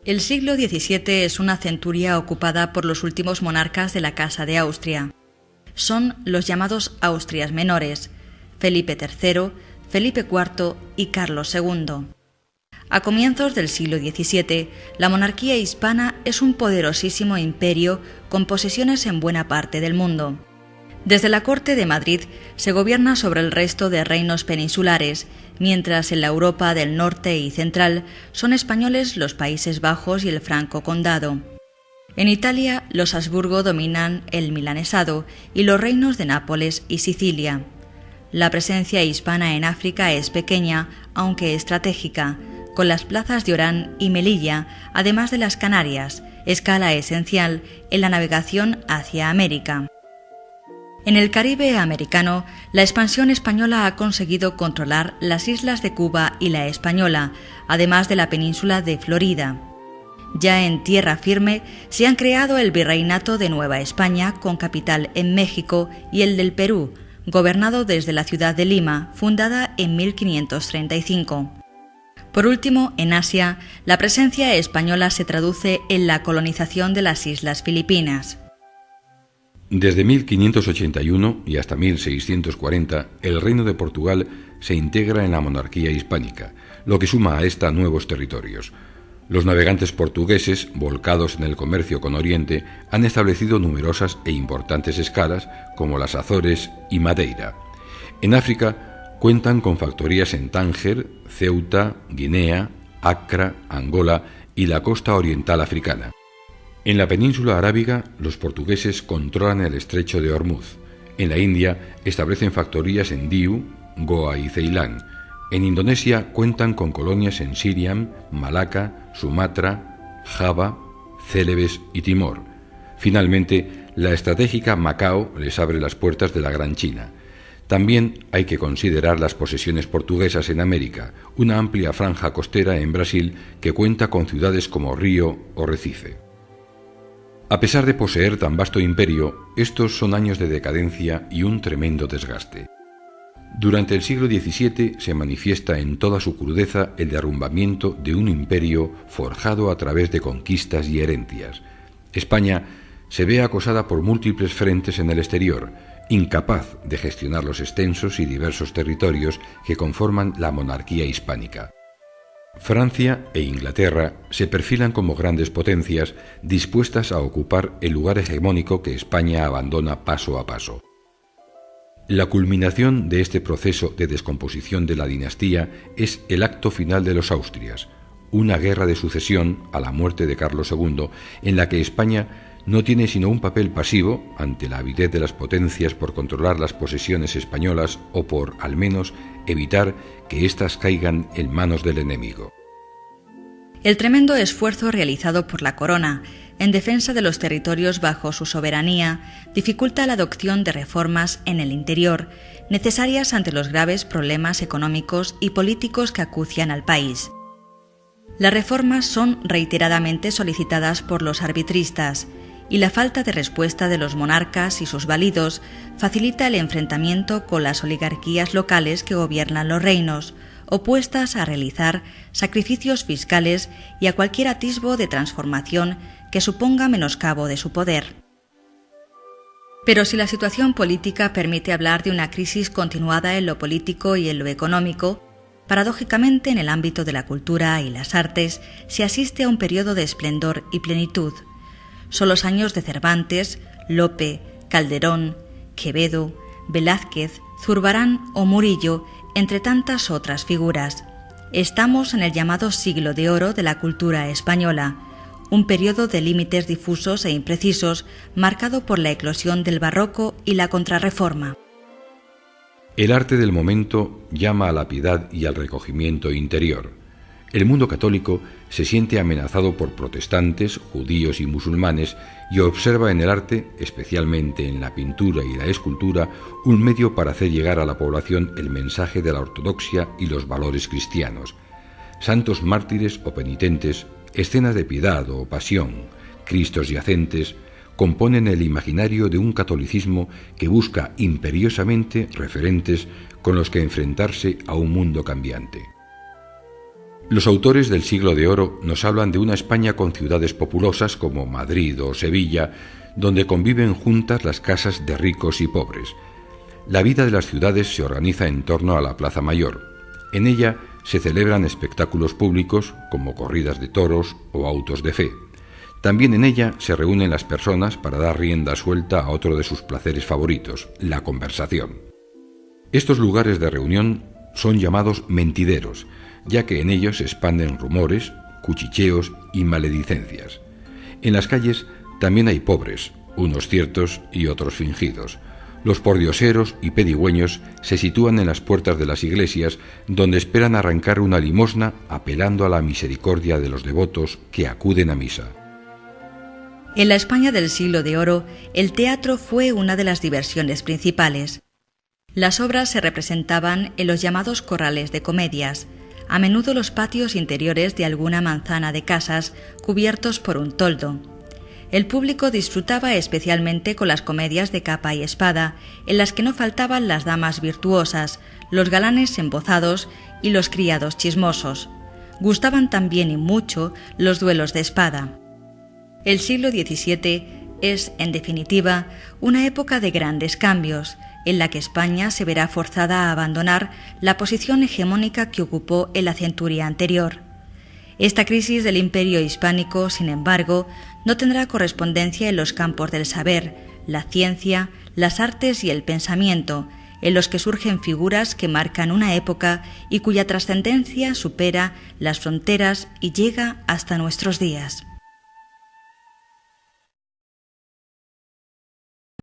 El siglo XVII es una centuria ocupada por los últimos monarcas de la Casa de Austria. Son los llamados Austrias menores, Felipe III, Felipe IV y Carlos II. A comienzos del siglo XVII, la monarquía hispana es un poderosísimo imperio con posesiones en buena parte del mundo. Desde la corte de Madrid se gobierna sobre el resto de reinos peninsulares, mientras en la Europa del norte y central son españoles los Países Bajos y el Franco Condado. En Italia, los Habsburgo dominan el milanesado y los reinos de Nápoles y Sicilia. La presencia hispana en África es pequeña, aunque estratégica, con las plazas de Orán y Melilla, además de las Canarias, escala esencial en la navegación hacia América. En el Caribe americano, la expansión española ha conseguido controlar las islas de Cuba y la Española, además de la península de Florida. Ya en tierra firme se han creado el Virreinato de Nueva España, con capital en México, y el del Perú, gobernado desde la ciudad de Lima, fundada en 1535. Por último, en Asia, la presencia española se traduce en la colonización de las Islas Filipinas. Desde 1581 y hasta 1640, el Reino de Portugal se integra en la monarquía hispánica, lo que suma a esta nuevos territorios. Los navegantes portugueses, volcados en el comercio con Oriente, han establecido numerosas e importantes escalas, como las Azores y Madeira. En África cuentan con factorías en Tánger, Ceuta, Guinea, Accra, Angola y la costa oriental africana. En la península arábiga, los portugueses controlan el estrecho de Ormuz. En la India, establecen factorías en Diu, Goa y Ceilán. En Indonesia cuentan con colonias en Siriam, Malaca, Sumatra, Java, Célebes y Timor. Finalmente, la estratégica Macao les abre las puertas de la Gran China. También hay que considerar las posesiones portuguesas en América, una amplia franja costera en Brasil que cuenta con ciudades como Río o Recife. A pesar de poseer tan vasto imperio, estos son años de decadencia y un tremendo desgaste. Durante el siglo XVII se manifiesta en toda su crudeza el derrumbamiento de un imperio forjado a través de conquistas y herencias. España se ve acosada por múltiples frentes en el exterior, incapaz de gestionar los extensos y diversos territorios que conforman la monarquía hispánica. Francia e Inglaterra se perfilan como grandes potencias dispuestas a ocupar el lugar hegemónico que España abandona paso a paso. La culminación de este proceso de descomposición de la dinastía es el acto final de los Austrias, una guerra de sucesión a la muerte de Carlos II, en la que España no tiene sino un papel pasivo ante la avidez de las potencias por controlar las posesiones españolas o por, al menos, evitar que éstas caigan en manos del enemigo. El tremendo esfuerzo realizado por la corona en defensa de los territorios bajo su soberanía dificulta la adopción de reformas en el interior, necesarias ante los graves problemas económicos y políticos que acucian al país. Las reformas son reiteradamente solicitadas por los arbitristas, y la falta de respuesta de los monarcas y sus válidos facilita el enfrentamiento con las oligarquías locales que gobiernan los reinos, opuestas a realizar sacrificios fiscales y a cualquier atisbo de transformación que suponga menoscabo de su poder. Pero si la situación política permite hablar de una crisis continuada en lo político y en lo económico, paradójicamente en el ámbito de la cultura y las artes se asiste a un periodo de esplendor y plenitud. Son los años de Cervantes, Lope, Calderón, Quevedo, Velázquez, Zurbarán o Murillo, entre tantas otras figuras. Estamos en el llamado siglo de oro de la cultura española, un periodo de límites difusos e imprecisos marcado por la eclosión del barroco y la contrarreforma. El arte del momento llama a la piedad y al recogimiento interior. El mundo católico se siente amenazado por protestantes, judíos y musulmanes y observa en el arte, especialmente en la pintura y la escultura, un medio para hacer llegar a la población el mensaje de la ortodoxia y los valores cristianos. Santos mártires o penitentes, escenas de piedad o pasión, Cristos yacentes, componen el imaginario de un catolicismo que busca imperiosamente referentes con los que enfrentarse a un mundo cambiante. Los autores del Siglo de Oro nos hablan de una España con ciudades populosas como Madrid o Sevilla, donde conviven juntas las casas de ricos y pobres. La vida de las ciudades se organiza en torno a la Plaza Mayor. En ella se celebran espectáculos públicos como corridas de toros o autos de fe. También en ella se reúnen las personas para dar rienda suelta a otro de sus placeres favoritos, la conversación. Estos lugares de reunión son llamados mentideros, ya que en ellos se expanden rumores, cuchicheos y maledicencias. En las calles también hay pobres, unos ciertos y otros fingidos. Los pordioseros y pedigüeños se sitúan en las puertas de las iglesias, donde esperan arrancar una limosna apelando a la misericordia de los devotos que acuden a misa. En la España del Siglo de Oro, el teatro fue una de las diversiones principales. Las obras se representaban en los llamados corrales de comedias, a menudo los patios interiores de alguna manzana de casas cubiertos por un toldo. El público disfrutaba especialmente con las comedias de capa y espada, en las que no faltaban las damas virtuosas, los galanes embozados y los criados chismosos. Gustaban también y mucho los duelos de espada. El siglo XVII es, en definitiva, una época de grandes cambios, en la que España se verá forzada a abandonar la posición hegemónica que ocupó en la centuria anterior. Esta crisis del imperio hispánico, sin embargo, no tendrá correspondencia en los campos del saber, la ciencia, las artes y el pensamiento, en los que surgen figuras que marcan una época y cuya trascendencia supera las fronteras y llega hasta nuestros días.